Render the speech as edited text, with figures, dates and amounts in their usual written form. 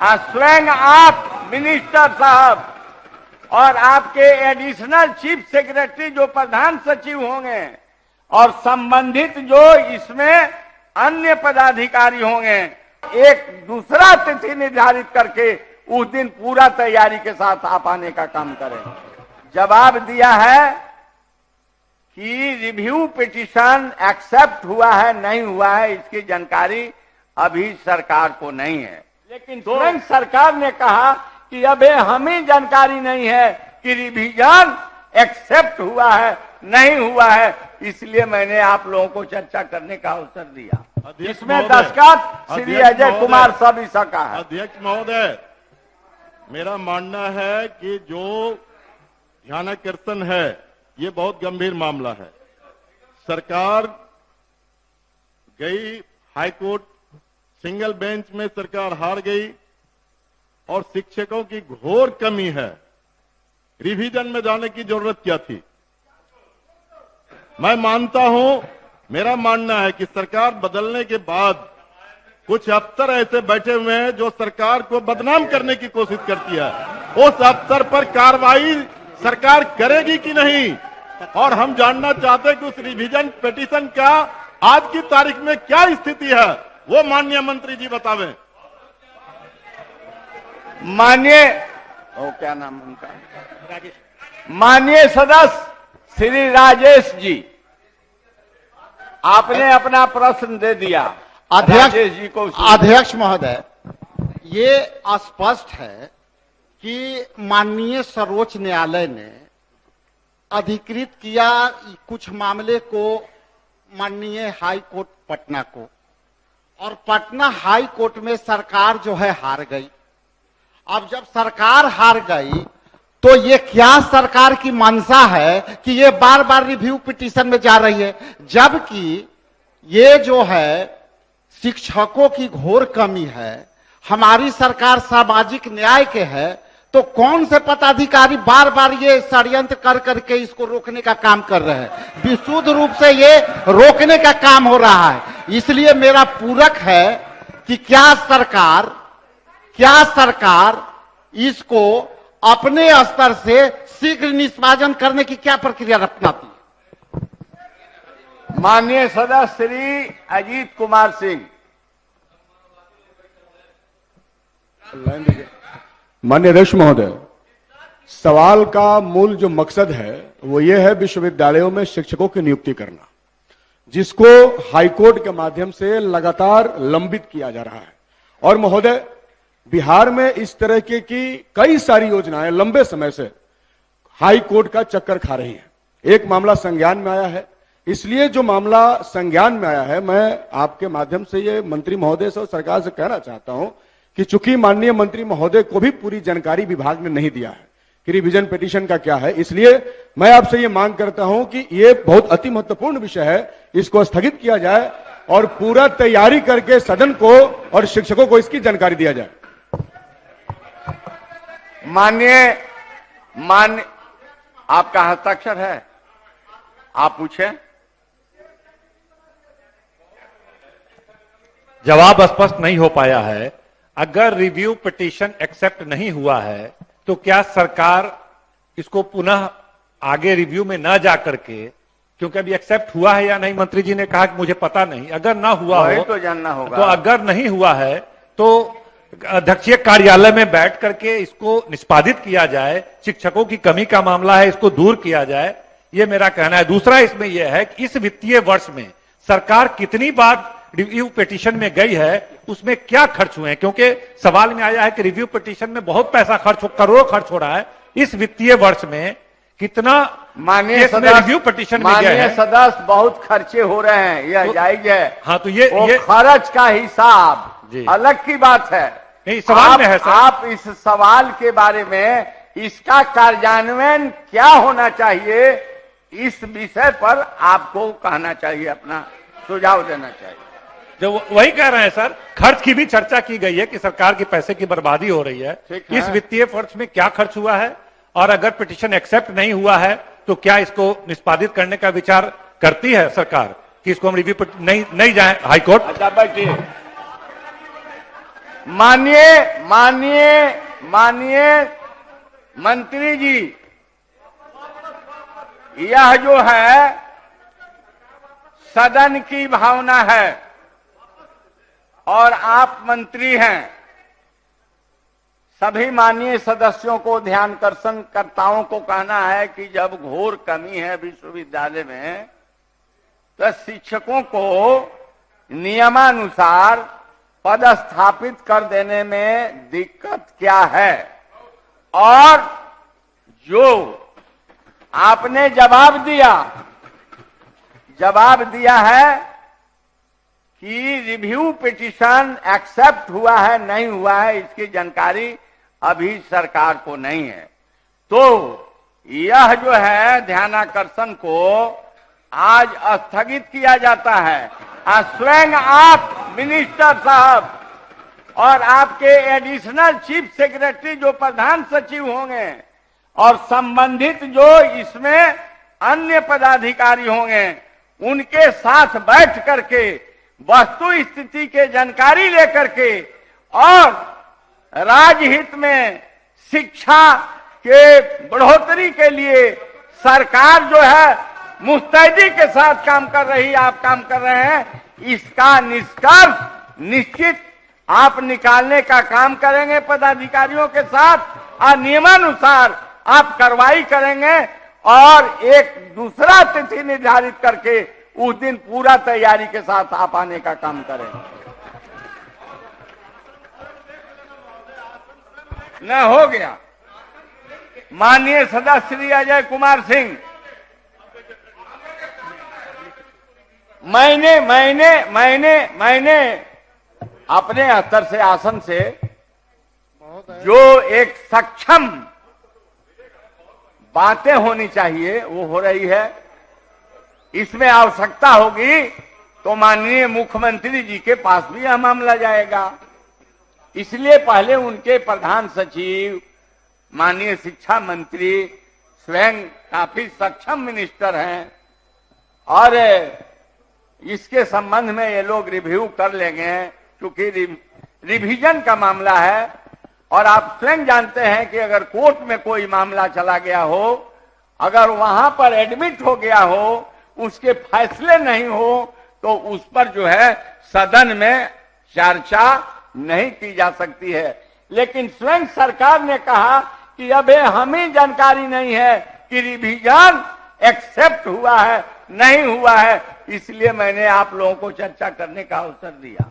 स्वयं आप मिनिस्टर साहब और आपके एडिशनल चीफ सेक्रेटरी जो प्रधान सचिव होंगे और संबंधित जो इसमें अन्य पदाधिकारी होंगे, एक दूसरा तिथि निर्धारित करके उस दिन पूरा तैयारी के साथ आप आने का काम करें। जवाब दिया है कि रिव्यू पिटीशन एक्सेप्ट हुआ है नहीं हुआ है, इसकी जानकारी अभी सरकार को नहीं है, लेकिन स्वयं सरकार ने कहा कि अबे हमें जानकारी नहीं है कि रिवीजन एक्सेप्ट हुआ है नहीं हुआ है, इसलिए मैंने आप लोगों को चर्चा करने का अवसर दिया। इसमें दस्तखत श्री अजय कुमार सबिसा का है। अध्यक्ष महोदय, मेरा मानना है कि जो ध्यानाकर्षण है ये बहुत गंभीर मामला है। सरकार गई हाईकोर्ट, सिंगल बेंच में सरकार हार गई और शिक्षकों की घोर कमी है। रिवीजन में जाने की जरूरत क्या थी? मैं मानता हूं, मेरा मानना है कि सरकार बदलने के बाद कुछ अफसर ऐसे बैठे हुए हैं जो सरकार को बदनाम करने की कोशिश करती है। उस अफसर पर कार्रवाई सरकार करेगी कि नहीं? और हम जानना चाहते हैं कि उस रिवीजन पिटीशन का आज की तारीख में क्या स्थिति है, वो माननीय मंत्री जी बतावें। माननीय क्या नाम उनका, माननीय सदस्य श्री राजेश जी, आपने अपना प्रश्न दे दिया। राजेश जी को। अध्यक्ष महोदय, ये स्पष्ट है कि माननीय सर्वोच्च न्यायालय ने अधिकृत किया कुछ मामले को माननीय हाई कोर्ट पटना को, और पटना हाई कोर्ट में सरकार जो है हार गई। अब जब सरकार हार गई तो ये क्या सरकार की मंशा है कि ये बार बार रिव्यू पिटीशन में जा रही है, जबकि ये जो है शिक्षकों की घोर कमी है। हमारी सरकार सामाजिक न्याय के है, तो कौन से पदाधिकारी बार बार ये षड्यंत्र कर करके इसको रोकने का काम कर रहे हैं? विशुद्ध रूप से ये रोकने का काम हो रहा है। इसलिए मेरा पूरक है कि क्या सरकार इसको अपने स्तर से शीघ्र निष्पादन करने की क्या प्रक्रिया अपनाती है? माननीय सदस्य श्री अजीत कुमार सिंह। माननीय अध्यक्ष महोदय, सवाल का मूल जो मकसद है वो ये है विश्वविद्यालयों में शिक्षकों की नियुक्ति करना, जिसको हाईकोर्ट के माध्यम से लगातार लंबित किया जा रहा है। और महोदय, बिहार में इस तरह की कई सारी योजनाएं लंबे समय से हाई कोर्ट का चक्कर खा रही हैं। एक मामला संज्ञान में आया है, इसलिए जो मामला संज्ञान में आया है, मैं आपके माध्यम से ये मंत्री महोदय से और सरकार से कहना चाहता हूं कि चूंकि माननीय मंत्री महोदय को भी पूरी जानकारी विभाग ने नहीं दिया है कि रिवीजन पिटीशन का क्या है, इसलिए मैं आपसे ये मांग करता हूं कि ये बहुत अति महत्वपूर्ण विषय है, इसको स्थगित किया जाए और पूरा तैयारी करके सदन को और शिक्षकों को इसकी जानकारी दिया जाए। माननीय आपका हस्ताक्षर है, आप पूछें। जवाब स्पष्ट नहीं हो पाया है। अगर रिव्यू पिटीशन एक्सेप्ट नहीं हुआ है तो क्या सरकार इसको पुनः आगे रिव्यू में न जा करके, क्योंकि अभी एक्सेप्ट हुआ है या नहीं मंत्री जी ने कहा कि मुझे पता नहीं, अगर ना हुआ हो तो जानना होगा। तो अगर नहीं हुआ है तो अध्यक्षीय कार्यालय में बैठ करके इसको निष्पादित किया जाए। शिक्षकों की कमी का मामला है, इसको दूर किया जाए, ये मेरा कहना है। दूसरा इसमें यह है कि इस वित्तीय वर्ष में सरकार कितनी बार रिव्यू पिटीशन में गई है, उसमें क्या खर्च हुए हैं, क्योंकि सवाल में आया है कि रिव्यू पिटीशन में बहुत पैसा करोड़ों खर्च हो रहा है। इस वित्तीय वर्ष में कितना माननीय रिव्यू पिटीशन में गए हैं? सदस्य बहुत खर्चे हो रहे हैं, यह जायज है। हाँ, तो ये खर्च का हिसाब अलग की बात है। नहीं, सवाल में है सर। आप इस सवाल के बारे में इसका कार्यान्वयन क्या होना चाहिए, इस विषय पर आपको कहना चाहिए, अपना सुझाव देना चाहिए। जो वही कह रहे हैं सर, खर्च की भी चर्चा की गई है कि सरकार के पैसे की बर्बादी हो रही है। इस वित्तीय वर्ष में क्या खर्च हुआ है, और अगर पिटीशन एक्सेप्ट नहीं हुआ है तो क्या इसको निष्पादित करने का विचार करती है सरकार कि इसको हम रिव्यू नहीं जाए हाईकोर्ट? अच्छा बैठिए। माननीय मंत्री जी, यह जो है सदन की भावना है और आप मंत्री हैं। सभी माननीय सदस्यों को, ध्यानकर्षणकर्ताओं को कहना है कि जब घोर कमी है विश्वविद्यालय में, तो शिक्षकों को नियमानुसार पदस्थापित कर देने में दिक्कत क्या है। और जो आपने जवाब दिया है कि रिव्यू पिटीशन एक्सेप्ट हुआ है नहीं हुआ है, इसकी जानकारी अभी सरकार को नहीं है। तो यह जो है ध्यानाकर्षण को आज स्थगित किया जाता है। स्वयं आप मिनिस्टर साहब और आपके एडिशनल चीफ सेक्रेटरी जो प्रधान सचिव होंगे और संबंधित जो इसमें अन्य पदाधिकारी होंगे, उनके साथ बैठ करके वस्तु स्थिति के जानकारी लेकर के और राजहित में शिक्षा के बढ़ोतरी के लिए सरकार जो है मुस्तैदी के साथ काम कर रही, आप काम कर रहे हैं, इसका निष्कर्ष निश्चित आप निकालने का काम करेंगे पदाधिकारियों के साथ और नियमानुसार आप कार्रवाई करेंगे और एक दूसरा तिथि निर्धारित करके उस दिन पूरा तैयारी के साथ आप आने का काम करें। न हो गया। माननीय सदस्य श्री अजय कुमार सिंह, मैंने अपने स्तर से, आसन से जो एक सक्षम बातें होनी चाहिए वो हो रही है। इसमें आवश्यकता होगी तो माननीय मुख्यमंत्री जी के पास भी यह मामला जाएगा। इसलिए पहले उनके प्रधान सचिव, माननीय शिक्षा मंत्री स्वयं काफी सक्षम मिनिस्टर हैं और इसके संबंध में ये लोग रिव्यू कर लेंगे, क्योंकि रिवीजन का मामला है। और आप स्वयं जानते हैं कि अगर कोर्ट में कोई मामला चला गया हो, अगर वहां पर एडमिट हो गया हो, उसके फैसले नहीं हो, तो उस पर जो है सदन में चर्चा नहीं की जा सकती है। लेकिन स्वयं सरकार ने कहा कि अबे हमें जानकारी नहीं है कि रिवीजन एक्सेप्ट हुआ है नहीं हुआ है, इसलिए मैंने आप लोगों को चर्चा करने का अवसर दिया।